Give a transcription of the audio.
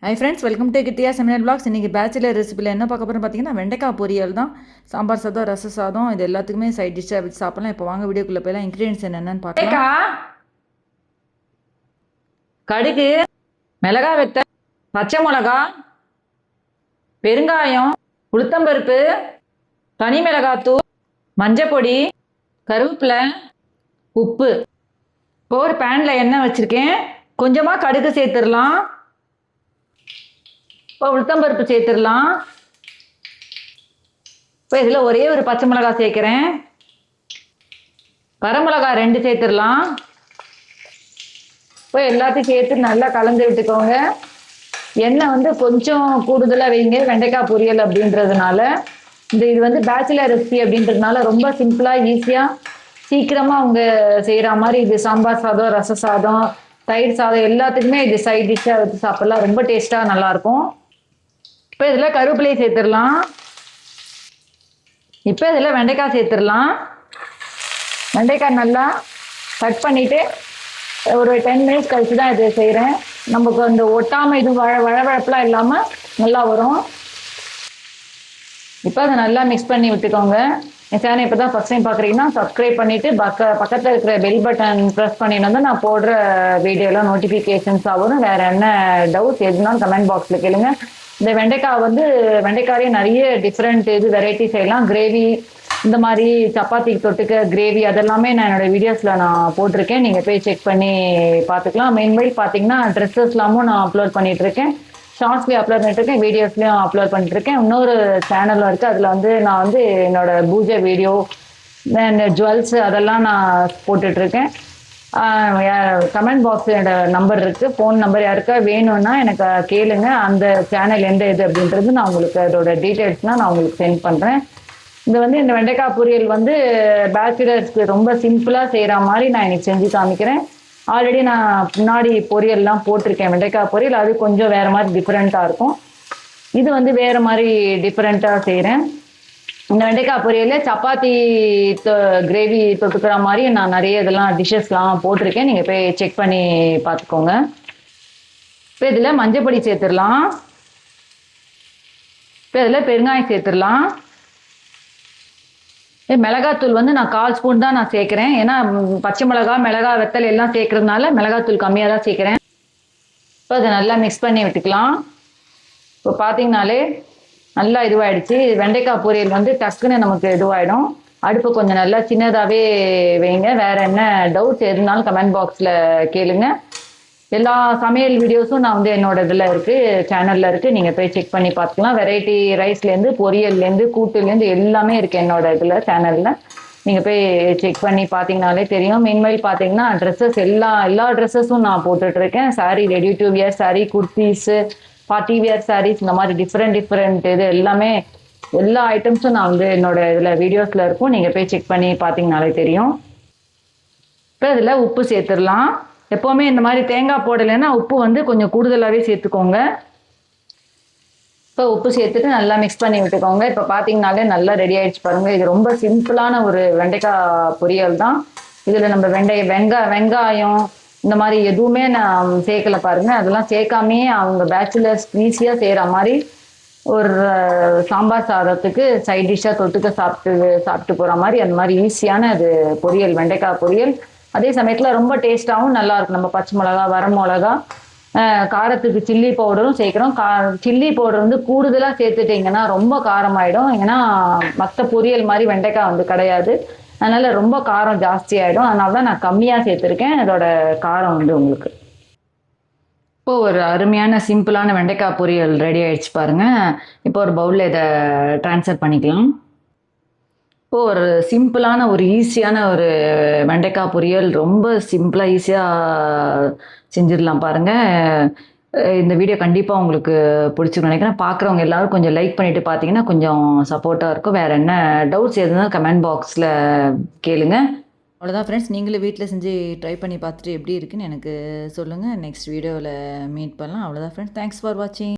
Hi friends, welcome to கிட்டியா சமையல் blocks. இன்றைக்கி bachelor ரெசிபியில் என்ன பார்க்க போகிறோம் பார்த்தீங்கன்னா, வெண்டைக்காய் பொரியல் தான். சாம்பார் சாதம், ரச சாதம், இது எல்லாத்துக்குமே சைட் டிஷ்ஷாக வச்சு சாப்பிட்லாம். இப்போ வாங்க வீடியோக்குள்ளே போயலாம். இன்க்ரீடியன்ஸ் என்னென்னு பார்க்கலாம். கடுகு, மிளகா வெத்த, பச்சை மிளகா, பெருங்காயம், உளுத்தம்பருப்பு, தனி மிளகாத்தூள், மஞ்சப்பொடி, கருவேப்பிலை, உப்பு. இப்போ ஒரு பேனில் எண்ணெய் வச்சுருக்கேன். கொஞ்சமாக கடுகு சேர்த்துடலாம். இப்போ உளுத்தம்பருப்பு சேர்த்துடலாம். இப்போ இதில் ஒரே ஒரு பச்சை மிளகா சேர்க்குறேன். வரமிளகா 2 சேர்த்துடலாம். இப்போ எல்லாத்தையும் சேர்த்து நல்லா கலந்து விட்டுக்கோங்க. எண்ணெய் வந்து கொஞ்சம் கூடுதலாக வைங்க, வெண்டைக்காய் பொரியல் அப்படின்றதுனால. இது வந்து பேச்சுலர் ரெசிபி அப்படின்றதுனால ரொம்ப சிம்பிளாக ஈஸியாக சீக்கிரமாக அவங்க செய்கிற மாதிரி. இது சாம்பார் சாதம், ரச சாதம், தயிர் சாதம் எல்லாத்துக்குமே இது சைட் டிஷ்ஷாக வச்சு சாப்பிட்லாம். ரொம்ப டேஸ்ட்டாக நல்லாயிருக்கும். இப்போ இதில் கருவேப்பிலையை சேர்த்துடலாம். இப்போ இதில் வெண்டைக்காய் சேர்த்துடலாம். வெண்டைக்காய் நல்லா கட் பண்ணிவிட்டு ஒரு 10 மினிட்ஸ் கழிச்சு தான் இது செய்கிறேன். நமக்கு அந்த ஒட்டாமல் இது வழவழப்பெலாம் இல்லாமல் நல்லா வரும். இப்போ அதை நல்லா மிக்ஸ் பண்ணி விட்டுக்கோங்க. என் சேனல் இப்போ தான் ஃபஸ்ட் டைம் பார்க்குறீங்கன்னா சப்ஸ்கிரைப் பண்ணிவிட்டு பக்கத்தில் இருக்கிற பெல் பட்டன் ப்ரெஸ் பண்ணிட்டு வந்து நான் போடுற வீடியோலாம் நோட்டிஃபிகேஷன்ஸாக வரும். வேறு என்ன டவுட்ஸ் எதுனாலும் கமெண்ட் பாக்ஸில் கேளுங்க. இந்த வெண்டைக்காய் வந்து வெண்டைக்காயே நிறைய டிஃப்ரெண்ட் வெரைட்டி செய்யலாம். கிரேவி, இந்த மாதிரி சப்பாத்திக்கு தொட்டுக்க கிரேவி, அதெல்லாமே நான் என்னோடய வீடியோஸில் நான் போட்டிருக்கேன். நீங்கள் போய் செக் பண்ணி பார்த்துக்கலாம். மெயின்வைல் பார்த்தீங்கன்னா ட்ரெஸ்ஸஸ்லாமும் நான் அப்லோட் பண்ணிகிட்ருக்கேன். ஷார்ட்ஸ்லேயும் அப்லோட் பண்ணிட்டுருக்கேன், வீடியோஸ்லேயும் அப்லோட் பண்ணிட்டுருக்கேன். இன்னொரு சேனலும் இருக்குது. அதில் வந்து நான் வந்து என்னோடய பூஜை வீடியோ, இந்த ஜுவல்ஸு அதெல்லாம் நான் போட்டுட்ருக்கேன். கமெண்ட் பாக்ஸ் என்னோட நம்பர் இருக்குது, ஃபோன் நம்பர். யாருக்கா வேணும்னா எனக்கு கேளுங்க. அந்த சேனல் எந்த இது அப்படின்றது நான் உங்களுக்கு அதோட டீட்டெயில்ஸ்னால் நான் உங்களுக்கு சென்ட் பண்ணுறேன். இது வந்து இந்த வெண்டைக்காய் பொரியல் வந்து பேச்சுலர்ஸ்க்கு ரொம்ப சிம்பிளாக செய்கிற மாதிரி நான் இன்னைக்கு செஞ்சு காமிக்கிறேன். ஆல்ரெடி நான் முன்னாடி பொரியல்லாம் போட்டிருக்கேன், வெண்டைக்காய் பொரியல். அது கொஞ்சம் வேறு மாதிரி டிஃப்ரெண்ட்டாக இருக்கும். இது வந்து வேறு மாதிரி டிஃப்ரெண்ட்டாக செய்கிறேன். இந்த வெண்டைக்காய் பொரியல் சப்பாத்தி கிரேவி தொட்டுக்கிற மாதிரி நான் நிறைய இதெல்லாம் டிஷ்ஷஸ்லாம் போட்டிருக்கேன். நீங்கள் போய் செக் பண்ணி பார்த்துக்கோங்க. இப்போ இதில் மஞ்சப்பொடி சேர்த்துடலாம். இப்போ இதில் பெருங்காயம் சேர்த்துடலாம். மிளகாத்தூள் வந்து நான் 1/4 ஸ்பூன் தான் நான் சேர்க்குறேன். ஏன்னா பச்சை மிளகா வெத்தலை எல்லாம் சேர்க்குறதுனால மிளகாத்தூள் கம்மியாக தான் சேர்க்குறேன். இப்போ அதை நல்லா மிக்ஸ் பண்ணி விட்டுக்கலாம். இப்போ பார்த்தீங்கனாலே நல்லா இதுவாகிடுச்சு. வெண்டைக்காய் பொரியல் வந்து டக்குன்னு நமக்கு இதுவாகிடும். அடுப்பு கொஞ்சம் நல்லா சின்னதாகவே வைங்க. வேறு என்ன டவுட்ஸ் எதுனாலும் கமெண்ட் பாக்ஸில் கேளுங்க. எல்லா சமையல் வீடியோஸும் நான் வந்து என்னோட இதில் இருக்குது, சேனலில் இருக்குது. நீங்கள் போய் செக் பண்ணி பார்த்துக்கலாம். வெரைட்டி ரைஸ்லேருந்து, பொரியல்லேருந்து, கூட்டுலேருந்து எல்லாமே இருக்குது என்னோட இதில் சேனலில். நீங்கள் போய் செக் பண்ணி பார்த்தீங்கனாலே தெரியும். மெயின்வைல் பார்த்தீங்கன்னா ட்ரெஸ்ஸஸ் எல்லா ட்ரெஸ்ஸஸும் நான் போட்டுட்ருக்கேன். Sari, ready to wear sari, kurtis, party wear saris, இந்த மாதிரி டிஃப்ரெண்ட் இது எல்லாமே எல்லா ஐட்டம்ஸும் நான் வந்து என்னோட இதில் வீடியோஸில் இருக்கும். நீங்கள் போய் செக் பண்ணி பார்த்தீங்கனாலே தெரியும். இப்போ இதில் உப்பு சேர்த்துடலாம். எப்போவுமே இந்த மாதிரி தேங்காய் போடலைன்னா உப்பு வந்து கொஞ்சம் கூடுதலாகவே சேர்த்துக்கோங்க. இப்போ உப்பு சேர்த்துட்டு நல்லா மிக்ஸ் பண்ணி விட்டுக்கோங்க. இப்போ பார்த்தீங்கனாலே நல்லா ரெடி ஆகிடுச்சு பாருங்கள். இது ரொம்ப சிம்பிளான ஒரு வெண்டைக்காய் பொரியல் தான். இதில் நம்ம வெங்காயம் இந்த மாதிரி எதுவுமே நான் சேர்க்கல பாருங்கள். அதெல்லாம் சேர்க்காமே அவங்க பேச்சுலர்ஸ் ஈஸியாக செய்கிற மாதிரி ஒரு சாம்பார் சாதத்துக்கு சைட் டிஷ்ஷாக தொட்டுக்க சாப்பிட்டு போகிற மாதிரி அந்த மாதிரி ஈஸியான அது பொரியல், வெண்டைக்காய் பொரியல். அதே சமயத்தில் ரொம்ப டேஸ்ட்டாகவும் நல்லாயிருக்கும். நம்ம பச்சை மிளகா, வரமிளகா, காரத்துக்கு சில்லி பவுடரும் சேர்க்குறோம். சில்லி பவுடர் வந்து கூடுதலாக சேர்த்துட்டிங்கன்னா ரொம்ப காரமாயிடும். ஏன்னா மற்ற பொரியல் மாதிரி வெண்டைக்காய் வந்து கிடையாது. அதனால் ரொம்ப காரம் ஜாஸ்தி ஆகிடும். அதனால தான் நான் கம்மியாக சேர்த்துருக்கேன். அதோட காரம் வந்து உங்களுக்கு. இப்போது ஒரு அருமையான சிம்பிளான வெண்டைக்காய் பொரியல் ரெடி ஆகிடுச்சு பாருங்கள். இப்போ ஒரு பவுலில் இதை ட்ரான்ஸ்ஃபர் பண்ணிக்கலாம். இப்போது ஒரு சிம்பிளான ஒரு ஈஸியான ஒரு வெண்டைக்காய் பொரியல் ரொம்ப சிம்பிளாக ஈஸியாக செஞ்சிடலாம் பாருங்கள். இந்த வீடியோ கண்டிப்பாக உங்களுக்கு பிடிச்சிருக்குன்னு நினைக்கிறேன். பார்க்குறவங்க எல்லோரும் கொஞ்சம் லைக் பண்ணிவிட்டு பார்த்தீங்கன்னா கொஞ்சம் சப்போர்ட்டாக இருக்கும். வேறு என்ன டவுட்ஸ் எதுனா கமெண்ட் பாக்ஸில் கேளுங்க. அவ்வளோதான் ஃப்ரெண்ட்ஸ், நீங்களும் வீட்டில் செஞ்சு ட்ரை பண்ணி பார்த்துட்டு எப்படி இருக்குன்னு எனக்கு சொல்லுங்கள். நெக்ஸ்ட் வீடியோவில் மீட் பண்ணலாம். அவ்வளோதான் ஃப்ரெண்ட்ஸ், தேங்க்ஸ் ஃபார் வாட்சிங்.